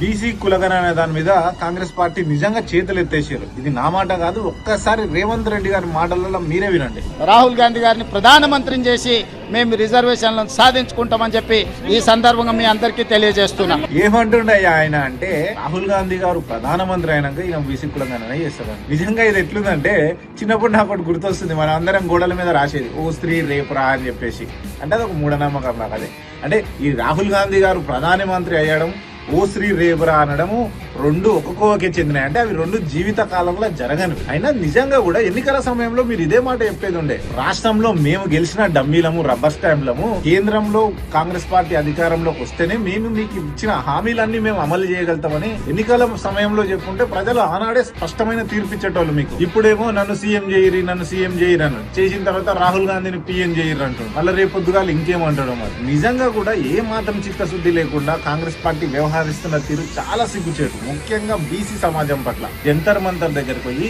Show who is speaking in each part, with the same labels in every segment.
Speaker 1: BC కులగణ అనే దాని మీద కాంగ్రెస్ పార్టీ నిజంగా చేతులు ఎత్తేసారు. ఇది నా మాట కాదు, ఒక్కసారి రేవంత్ రెడ్డి గారి మాటలలో మీరే వినండి.
Speaker 2: రాహుల్ గాంధీ గారిని ప్రధానమంత్రిని చేసి మేము రిజర్వేషన్లను సాధించుకుంటామని చెప్పి ఈ సందర్భంగా మీ అందరికీ తెలియజేస్తున్నాం.
Speaker 1: ఏమంటుండయ్యా ఆయన అంటే, రాహుల్ గాంధీ గారు ప్రధానమంత్రి అయినాక ఈయన బీసీ కులగణన చేస్తారు. నిజంగా ఇది ఎట్లుందంటే, చిన్నప్పుడు నాకు ఒకటి గుర్తొస్తుంది, మన అందరం గోడల మీద రాసేది ఓ స్త్రీ రేపురా అని చెప్పేసి. అంటే అది ఒక మూఢనమ్మకం నాకు. అదే అంటే ఈ రాహుల్ గాంధీ గారు ప్రధానమంత్రి అయ్యడం, ఓ శ్రీ రేపురా అనడము రెండు ఒక్కొక్కకే చెందినాయి. అంటే అవి రెండు జీవిత కాలంలో జరగనివి. అయినా నిజంగా కూడా ఎన్నికల సమయంలో మీరు ఇదే మాట చెప్పేది ఉండే, రాష్ట్రంలో మేము గెలిచిన డమ్మీలము, రబ్బర్ స్టాంప్లము, కేంద్రంలో కాంగ్రెస్ పార్టీ అధికారంలోకి వస్తేనే మేము మీకు ఇచ్చిన హామీలన్నీ మేము అమలు చేయగలుగుతామని ఎన్నికల సమయంలో చెప్పుకుంటే ప్రజలు ఆనాడే స్పష్టమైన తీర్పిచ్చేటోళ్ళు మీకు. ఇప్పుడేమో నన్ను సీఎం చేయరు, నన్ను సీఎం చేయరు అని చేసిన తర్వాత రాహుల్ గాంధీని పీఎం చేయరు అంటాడు. మళ్ళీ రేపు పొద్దుగాలు ఇంకేమంటాడు. మరి నిజంగా కూడా ఏ మాత్రం చిత్తశుద్ధి లేకుండా కాంగ్రెస్ పార్టీ వ్యవహరిస్తున్న తీరు చాలా సిగ్గుచేటు. ముఖ్యంగా బీసీ సమాజం పట్ల జంతర్ మంతర్ దగ్గరికి పోయి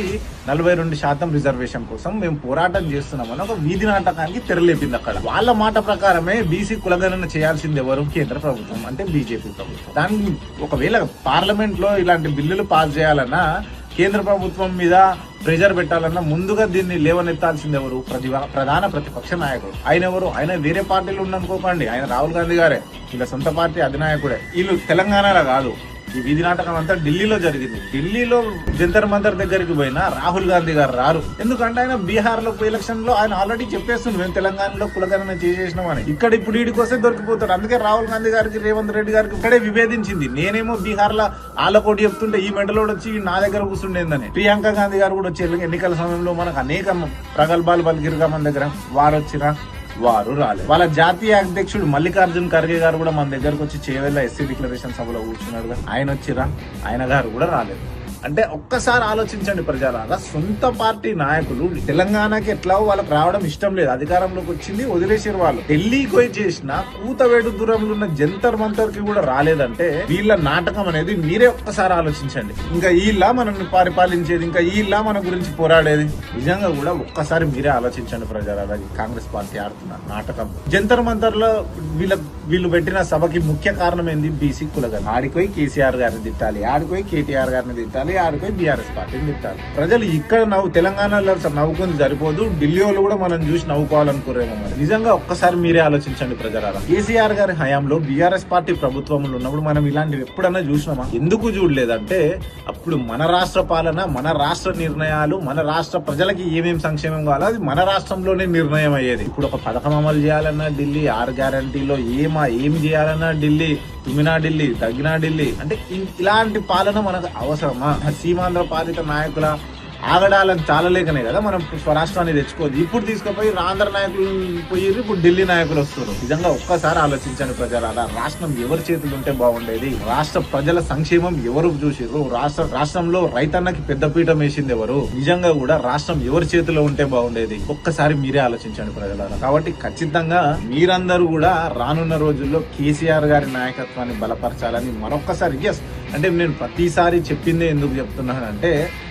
Speaker 1: 42% రిజర్వేషన్ కోసం మేము పోరాటం చేస్తున్నామని ఒక వీధి నాటకానికి తెరలేపింది. అక్కడ వాళ్ళ మాట ప్రకారమే బీసీ కులగణన చేయాల్సింది ఎవరు? కేంద్ర ప్రభుత్వం, అంటే బీజేపీ ప్రభుత్వం. దాన్ని ఒకవేళ పార్లమెంట్ లో ఇలాంటి బిల్లులు పాస్ చేయాలన్నా, కేంద్ర ప్రభుత్వం మీద ప్రెజర్ పెట్టాలన్నా ముందుగా దీన్ని లేవనెత్తాల్సింది ఎవరు? ప్రధాన ప్రతిపక్ష నాయకుడు. ఆయన ఎవరు? ఆయన వేరే పార్టీలు ఉండనుకోకండి, ఆయన రాహుల్ గాంధీ గారే, వీళ్ళ సొంత పార్టీ అధినాయకుడే. వీళ్ళు తెలంగాణలో కాదు, ఈ వీధి నాటకం అంతా ఢిల్లీలో జరిగింది. ఢిల్లీలో జంతర్ మంతర్ దగ్గరికి పోయినా రాహుల్ గాంధీ గారు రారు. ఎందుకంటే ఆయన బీహార్ లో ఎలక్షన్ లో ఆయన ఆల్రెడీ చెప్పేస్తుంది మేము తెలంగాణలో కులగణన చేసేసినామని. ఇక్కడ ఇప్పుడు వీడికొస్తే దొరికిపోతాడు. అందుకే రాహుల్ గాంధీ గారికి, రేవంత్ రెడ్డి గారికి ఇక్కడే విభేదించింది. నేనేమో బీహార్ లో ఆలకోటి చెప్తుంటే ఈ మెంటలోడు వచ్చి నా దగ్గర కూర్చుండేందని. ప్రియాంక గాంధీ గారు కూడా వచ్చి ఎన్నికల సమయంలో మనకు అనేక ప్రగల్భాలు పలికిరుగా మన దగ్గర. వారు వచ్చినా వారు రాలేదు. వాళ్ళ జాతీయ అధ్యక్షుడు మల్లికార్జున్ ఖర్గే గారు కూడా మన దగ్గరకు వచ్చి చేవెళ్ళ ఎస్సీ డిక్లరేషన్ సభలో కూర్చున్నాడు. ఆయన వచ్చిరా? ఆయన గారు కూడా రాలేదు. అంటే ఒక్కసారి ఆలోచించండి ప్రజలారా, సొంత పార్టీ నాయకులు తెలంగాణకి ఎట్లా వాళ్ళకి రావడం ఇష్టం లేదు, అధికారంలోకి వచ్చింది వదిలేసారు. వాళ్ళు ఢిల్లీకి పోయి చేసిన కూతవేడు దూరంలో ఉన్న జంతర్ మంతర్ కి కూడా రాలేదంటే వీళ్ళ నాటకం అనేది మీరే ఒక్కసారి ఆలోచించండి. ఇంకా వీళ్ళ మనల్ని పరిపాలించేది, ఇంకా వీళ్ళ మన గురించి పోరాడేది? నిజంగా కూడా ఒక్కసారి మీరే ఆలోచించండి ప్రజలారా. కాంగ్రెస్ పార్టీ ఆడుతున్న నాటకం. జంతర్ మంతర్ లో వీళ్ళు పెట్టిన సభకి ముఖ్య కారణం ఏంది? బీసీ కులగణన. ఆడిపోయి కేసీఆర్ గారిని తిట్టాలి, ఆడిపోయి కేటీఆర్ గారిని తిట్టాలి, ఆడిపోయి బీఆర్ఎస్ పార్టీని తిట్టాలి. ప్రజలు ఇక్కడ తెలంగాణలో నవ్వుకుంది సరిపోదు, ఢిల్లీ వాళ్ళు కూడా మనం చూసి నవ్వుకోవాలనుకోరేమో. మరి నిజంగా ఒక్కసారి మీరే ఆలోచించండి ప్రజలారా. కేసీఆర్ గారి హయాంలో బీఆర్ఎస్ పార్టీ ప్రభుత్వంలో ఉన్నప్పుడు మనం ఇలాంటివి ఎప్పుడన్నా చూసినామా? ఎందుకు చూడలేదంటే అప్పుడు మన రాష్ట్ర పాలన, మన రాష్ట్ర నిర్ణయాలు, మన రాష్ట్ర ప్రజలకి ఏమేమి సంక్షేమం కావాలో అది మన రాష్ట్రంలోనే నిర్ణయం అయ్యేది. ఇప్పుడు ఒక పథకం అమలు చేయాలన్నా ఢిల్లీ, 6 గ్యారంటీలో ఏం చేయాలన్నా ఢిల్లీ, తుమ్మినా ఢిల్లీ, తగ్గినా ఢిల్లీ. అంటే ఇలాంటి పాలన మనకు అవసరమా? సీమాంధ్ర పాలిత నాయకుల ఆగడాలను చాలలేకనే కదా మనం స్వరాష్ట్రాన్ని తెచ్చుకోదు. ఇప్పుడు తీసుకుపోయి ఆంధ్ర నాయకులు పోయి ఇప్పుడు ఢిల్లీ నాయకులు వస్తున్నారు. నిజంగా ఒక్కసారి ఆలోచించండి ప్రజలారా. రాష్ట్రం ఎవరి చేతులు ఉంటే బాగుండేది? రాష్ట్ర ప్రజల సంక్షేమం ఎవరు చూసిర్రు? రాష్ట్రంలో రైతన్నకి పెద్దపీఠం వేసింది ఎవరు? నిజంగా కూడా రాష్ట్రం ఎవరి చేతిలో ఉంటే బాగుండేది? ఒక్కసారి మీరే ఆలోచించండి ప్రజలారా. కాబట్టి ఖచ్చితంగా మీరందరూ కూడా రానున్న రోజుల్లో కేసీఆర్ గారి నాయకత్వాన్ని బలపరచాలని మరొక్కసారి. అంటే నేను ప్రతిసారి చెప్పిందే ఎందుకు చెప్తున్నానంటే,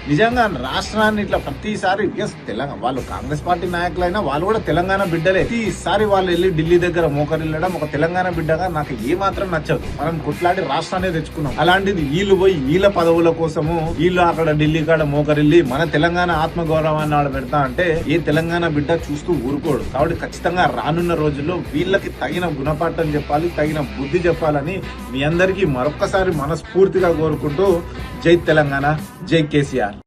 Speaker 1: నిజంగా రాష్ట్రాన్ని ఇట్లా ప్రతిసారి తెలంగాణ వాళ్ళు కాంగ్రెస్ పార్టీ నాయకులైనా వాళ్ళు కూడా తెలంగాణ బిడ్డలే. ప్రతిసారి వాళ్ళు వెళ్ళి ఢిల్లీ దగ్గర మోకరిల్లడం ఒక తెలంగాణ బిడ్డగా నాకు ఏ మాత్రం నచ్చదు. మనం కొట్లాడి రాష్ట్రాన్ని తెచ్చుకున్నాం. అలాంటిది వీళ్ళు పోయి వీళ్ళ పదవుల కోసము వీళ్ళు అక్కడ ఢిల్లీ కాడ మోకరిల్లి మన తెలంగాణ ఆత్మగౌరవాన్ని ఆడ పెడతా అంటే ఏ తెలంగాణ బిడ్డ చూస్తూ ఊరుకోడు. కాబట్టి ఖచ్చితంగా రానున్న రోజుల్లో వీళ్ళకి తగిన గుణపాఠం చెప్పాలి, తగిన బుద్ధి చెప్పాలని మీ అందరికీ మరొక్కసారి మనస్ఫూర్తిగా కోరుకుంటూ, జై తెలంగాణ, జై కేసీఆర్.